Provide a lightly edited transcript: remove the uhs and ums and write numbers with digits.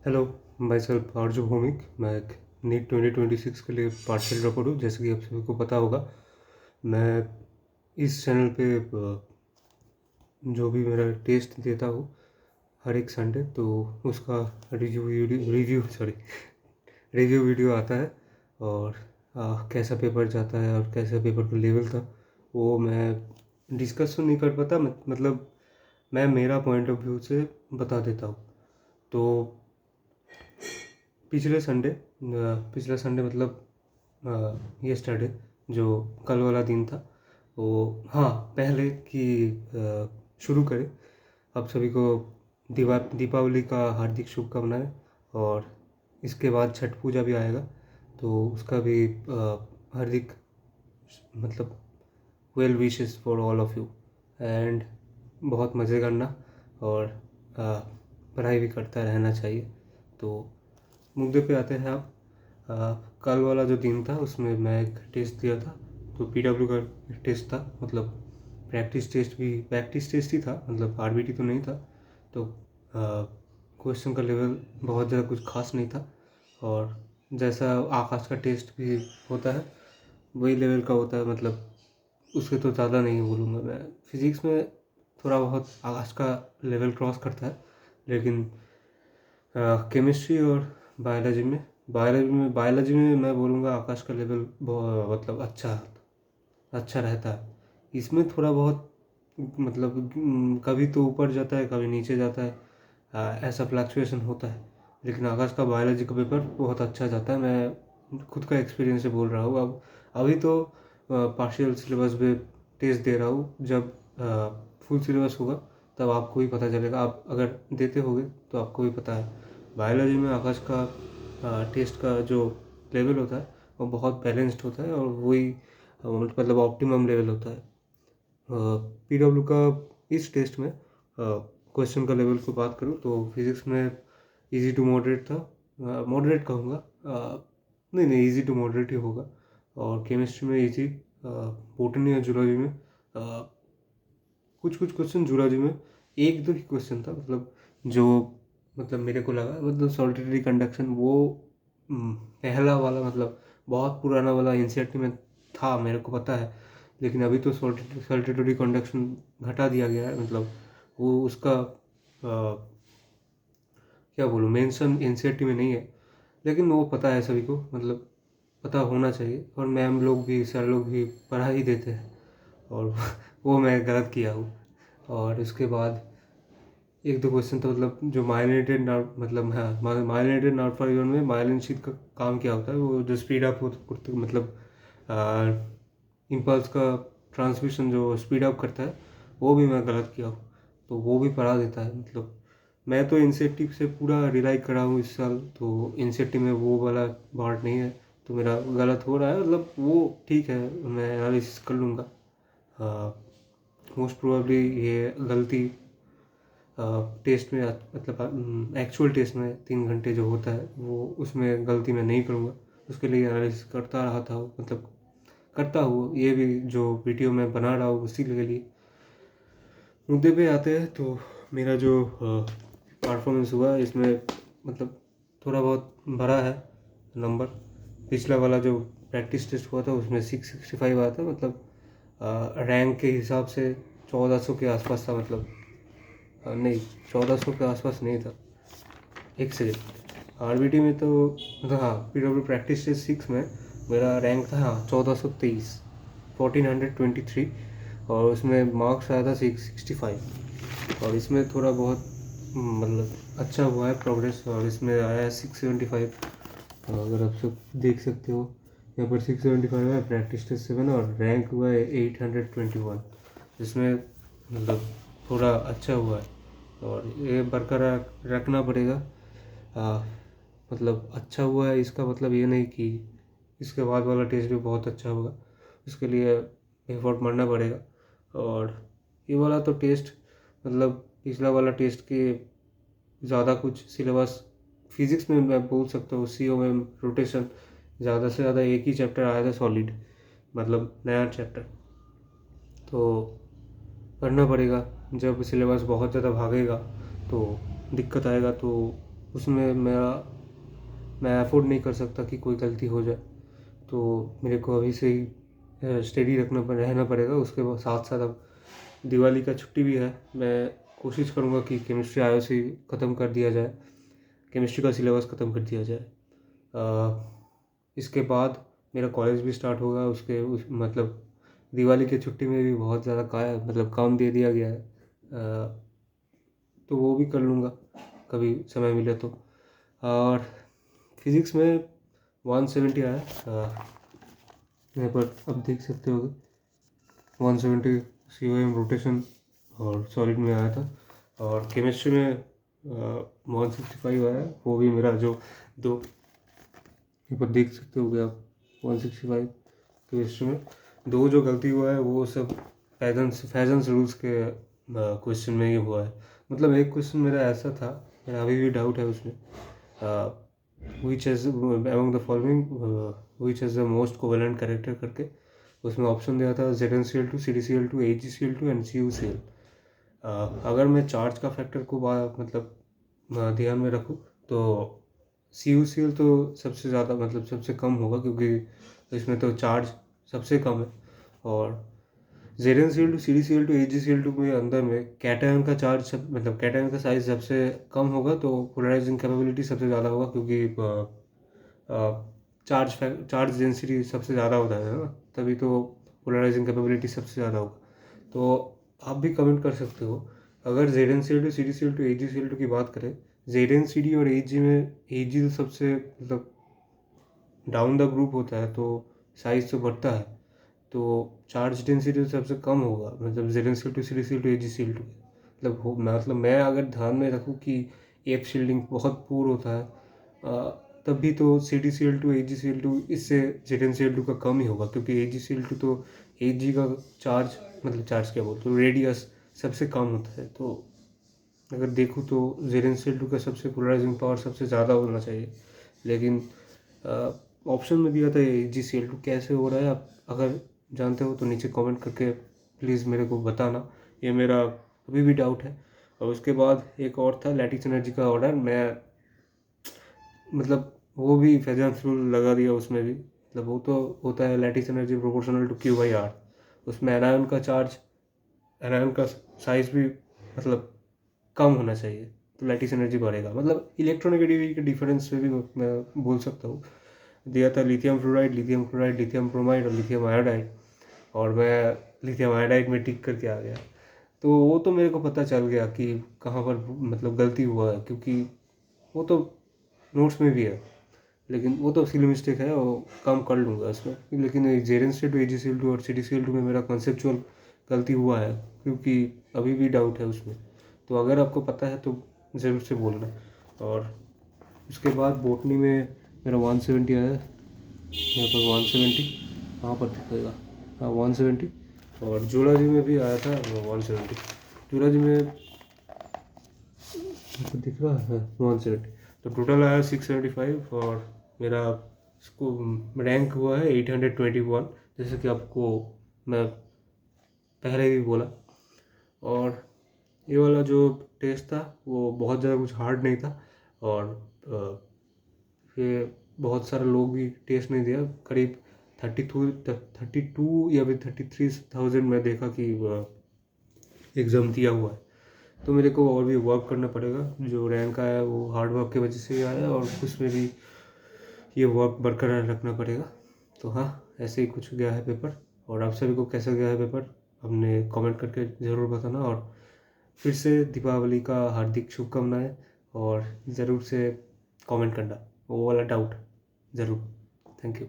Hello, my self आरजू भौमिक। मैं एक NEET 2026 के लिए पार्शियल ड्रॉपआउट हूँ। जैसे कि आप सभी को पता होगा, मैं इस चैनल पे जो भी मेरा टेस्ट देता हूँ हर एक संडे, तो उसका रिव्यू वीडियो आता है। और कैसा पेपर जाता है और कैसा पेपर का लेवल था वो मैं डिस्कस तो नहीं कर पाता, मतलब मैं मेरा पॉइंट ऑफ व्यू से बता देता हूँ। तो पिछले संडे मतलब येस्टरडे, जो कल वाला दिन था, वो हाँ पहले कि शुरू करें, आप सभी को दीपावली का हार्दिक शुभकामनाएं। और इसके बाद छठ पूजा भी आएगा, तो उसका भी हार्दिक मतलब well wishes for all of you. And बहुत मज़े करना और पढ़ाई भी करता रहना चाहिए। तो मुद्दे पे आते हैं। आप कल वाला जो दिन था उसमें मैं एक टेस्ट दिया था, तो पीडब्ल्यू का टेस्ट था। मतलब प्रैक्टिस टेस्ट ही था, मतलब आरबीटी तो नहीं था। तो क्वेश्चन का लेवल बहुत ज़्यादा कुछ खास नहीं था, और जैसा आकाश का टेस्ट भी होता है वही लेवल का होता है। मतलब उसके तो ज़्यादा नहीं बोलूँगा मैं। फिज़िक्स में थोड़ा बहुत आकाश का लेवल क्रॉस करता है, लेकिन केमिस्ट्री और बायोलॉजी में मैं बोलूँगा आकाश का लेवल मतलब अच्छा रहता है। इसमें थोड़ा बहुत मतलब कभी तो ऊपर जाता है, कभी नीचे जाता है, ऐसा फ्लक्चुएशन होता है। लेकिन आकाश का बायोलॉजी का पेपर बहुत अच्छा जाता है। मैं खुद का एक्सपीरियंस से बोल रहा हूँ। अब अभी तो पार्शियल सिलेबस पे टेस्ट दे रहा हूँ। जब फुल सिलेबस होगा तब आपको ही पता चलेगा। आप अगर देते होगे तो आपको भी पता है, बायोलॉजी में आकाश का टेस्ट का जो लेवल होता है वो बहुत बैलेंस्ड होता है, और वही मतलब ऑप्टिमम लेवल होता है। पीडब्ल्यू का इस टेस्ट में क्वेश्चन का लेवल को बात करूँ तो फिज़िक्स में इजी टू मॉडरेट था। मॉडरेट कहूँगा, नहीं इजी टू मॉडरेट ही होगा। और केमिस्ट्री में इजी, बोटनी और जूलॉजी में कुछ क्वेश्चन, जूलॉजी में एक दो ही क्वेश्चन था, मतलब जो मतलब मेरे को लगा, मतलब सॉलिटरी कंडक्शन वो पहला वाला, मतलब बहुत पुराना वाला एनसीईआरटी में था, मेरे को पता है। लेकिन अभी तो सॉलिटरी कंडक्शन घटा दिया गया है, मतलब वो उसका क्या बोलूँ, मेंशन एनसीईआरटी में नहीं है। लेकिन वो पता है सभी को, मतलब पता होना चाहिए। और मैम लोग भी, सर लोग भी पढ़ा ही देते हैं, और वो मैं गलत किया हूँ। और उसके बाद एक दो क्वेश्चन तो मतलब जो माइलिनेटेड नॉट, मतलब हाँ माइलिनेटेड नॉट फॉर यून में माइलिन शीट का काम क्या होता है, वो जो स्पीड अप हो मतलब इम्पल्स का ट्रांसमिशन जो स्पीड अप करता है, वो भी मैं गलत किया हूँ। तो वो भी पढ़ा देता है। मतलब मैं तो एनसीईआरटी से पूरा रिलाई करा हूँ इस साल, तो एनसीईआरटी में वो वाला पार्ट नहीं है, तो मेरा गलत हो रहा है। मतलब वो ठीक है, मैं एनालिसिस कर लूँगा। मोस्ट प्रोबेबली ये गलती टेस्ट में, मतलब एक्चुअल टेस्ट में 3 घंटे जो होता है वो, उसमें गलती मैं नहीं करूँगा। उसके लिए एनालिसिस करता रहा था, मतलब करता हूँ। ये भी जो वीडियो मैं बना रहा हूँ उसी के लिए। मुद्दे पे आते हैं, तो मेरा जो परफॉर्मेंस हुआ इसमें, मतलब थोड़ा बहुत भरा है नंबर। पिछला वाला जो प्रैक्टिस टेस्ट हुआ था उसमें 665 आया था, मतलब रैंक के हिसाब से 1400 के आसपास था। मतलब नहीं, 1400 के आसपास नहीं था। एक सेकेंड, आरबीटी में तो मतलब हाँ, पीडब्ल्यू प्रैक्टिस टेस्ट 6 में मेरा रैंक था, हाँ 1423, 1423। और उसमें मार्क्स आया था 665। और इसमें थोड़ा बहुत मतलब अच्छा हुआ है प्रोग्रेस, और इसमें आया है 675। अगर आप सब देख सकते हो यहाँ पर 675 है प्रैक्टिस टेस्ट 7, और रैंक हुआ है 821। जिसमें मतलब थोड़ा अच्छा हुआ है, और ये बरकरार रखना पड़ेगा। मतलब अच्छा हुआ है इसका मतलब ये नहीं कि इसके बाद वाला टेस्ट भी बहुत अच्छा होगा। उसके लिए एफर्ट मारना पड़ेगा। और ये वाला तो टेस्ट, मतलब पिछला वाला टेस्ट के ज़्यादा कुछ सिलेबस, फिज़िक्स में मैं बोल सकता हूँ सीओ में रोटेशन, ज़्यादा से ज़्यादा एक ही चैप्टर आया था सॉलिड, मतलब नया चैप्टर। तो करना पड़ेगा। जब सिलेबस बहुत ज़्यादा भागेगा तो दिक्कत आएगा। तो उसमें मैं अफोर्ड नहीं कर सकता कि कोई गलती हो जाए, तो मेरे को अभी से ही स्टेडी रहना पड़ेगा। उसके बाद साथ साथ अब दिवाली का छुट्टी भी है, मैं कोशिश करूँगा कि केमिस्ट्री आईओसी ख़त्म कर दिया जाए, केमिस्ट्री का सिलेबस ख़त्म कर दिया जाए। इसके बाद मेरा कॉलेज भी स्टार्ट होगा, मतलब दिवाली की छुट्टी में भी बहुत ज़्यादा काम दे दिया गया है, तो वो भी कर लूँगा कभी समय मिले तो। और फिज़िक्स में 170 आया, यहाँ पर अब देख सकते होगे 170 COM रोटेशन और सॉलिड में आया था। और केमिस्ट्री में 165 आया, वो भी मेरा जो दो यहाँ पर देख सकते होगे आप 165 केमिस्ट्री में दो जो गलती हुआ है वो सब फैजन्स रूल्स के क्वेश्चन में ही हुआ है। मतलब एक क्वेश्चन मेरा ऐसा था, मेरा अभी भी डाउट है उसमें, which is among the following which is the most covalent character करके, उसमें ऑप्शन दिया था ZnCl2, CdCl2, AgCl2 and CuCl। अगर मैं चार्ज का फैक्टर को ध्यान में रखूँ तो CuCl तो सबसे ज़्यादा सबसे कम होगा, क्योंकि इसमें तो चार्ज सबसे कम है। और ZnCl2, CdCl2, AgCl2 के अंदर में कैटायन का चार्ज कैटायन का साइज सबसे कम होगा, तो पोलराइजिंग कैपेबिलिटी सबसे ज़्यादा होगा, क्योंकि चार्ज डेंसिटी सबसे ज़्यादा होता है ना, तभी तो पोलराइजिंग कैपेबिलिटी सबसे ज़्यादा होगा। तो आप भी कमेंट कर सकते हो, अगर ZnCl2, CdCl2, AgCl2 की बात करें, ZnCd और Ag में Ag तो सबसे डाउन द ग्रुप होता है, तो साइज तो बढ़ता है, तो चार्ज डेंसिटी सबसे कम होगा ZnCl2, CdCl2, AgCl2। मैं अगर ध्यान में रखूँ कि एफ शील्डिंग बहुत पुअर होता है, तब भी तो CdCl2, AgCl2 इससे ZnCl2 का कम ही होगा, क्योंकि AgCl2 तो Ag का चार्ज क्या बोलते, तो रेडियस सबसे कम होता है। तो अगर देखूँ तो ZnCl2 का सबसे पोलराइजिंग पावर सबसे ज़्यादा होना चाहिए, लेकिन ऑप्शन में दिया था AgCl2। कैसे हो रहा है, आप अगर जानते हो तो नीचे कमेंट करके प्लीज़ मेरे को बताना, ये मेरा अभी भी डाउट है। और उसके बाद एक और था लैटिस एनर्जी का ऑर्डर, मैं वो भी फेजन्स रूल लगा दिया उसमें भी, वो तो होता है lattice energy proportional to Q/R। उसमें एनायन का साइज भी कम होना चाहिए, तो लैटिस एनर्जी बढ़ेगा। इलेक्ट्रोनेगेटिविटी के डिफरेंस से भी मैं बोल सकता हूँ। दिया था lithium fluoride, lithium chloride, lithium bromide और लिथियम आयोडाइड, और मैं लिथियम आयोडाइड में टिक करके आ गया। तो वो तो मेरे को पता चल गया कि कहाँ पर गलती हुआ है, क्योंकि वो तो नोट्स में भी है, लेकिन वो तो सिली मिस्टेक है, वो काम कर लूँगा इसमें। लेकिन ZnCl2, AgCl2 और CdCl2 में मेरा कॉन्सेप्चुअल गलती हुआ है, क्योंकि अभी भी डाउट है उसमें। तो अगर आपको पता है तो ज़रूर से बोलना। और उसके बाद बोटनी में मेरा 170 आया, यहाँ पर 170 कहाँ पर दिखेगा, हाँ 170। और जूलॉजी में भी आया था 170, जूलॉजी में तो दिख रहा है 170। तो टोटल आया 675, और मेरा इसको रैंक हुआ है 821, जैसे कि आपको मैं पहले भी बोला। और ये वाला जो टेस्ट था वो बहुत ज़्यादा कुछ हार्ड नहीं था, और ये बहुत सारे लोग भी टेस्ट नहीं दिया, करीब 32 या फिर 33,000 में देखा कि एग्ज़ाम दिया हुआ है। तो मेरे को और भी वर्क करना पड़ेगा, जो रैंक आया वो हार्ड वर्क की वजह से ही आया, और उसमें भी ये वर्क बरकरार रखना पड़ेगा। तो हाँ, ऐसे ही कुछ गया है पेपर। और आप सभी को कैसा गया है पेपर, हमने कमेंट करके ज़रूर बताना। और फिर से दीपावली का हार्दिक शुभकामनाएं, और ज़रूर से कमेंट करना वो वाला डाउट ज़रूर। Thank you.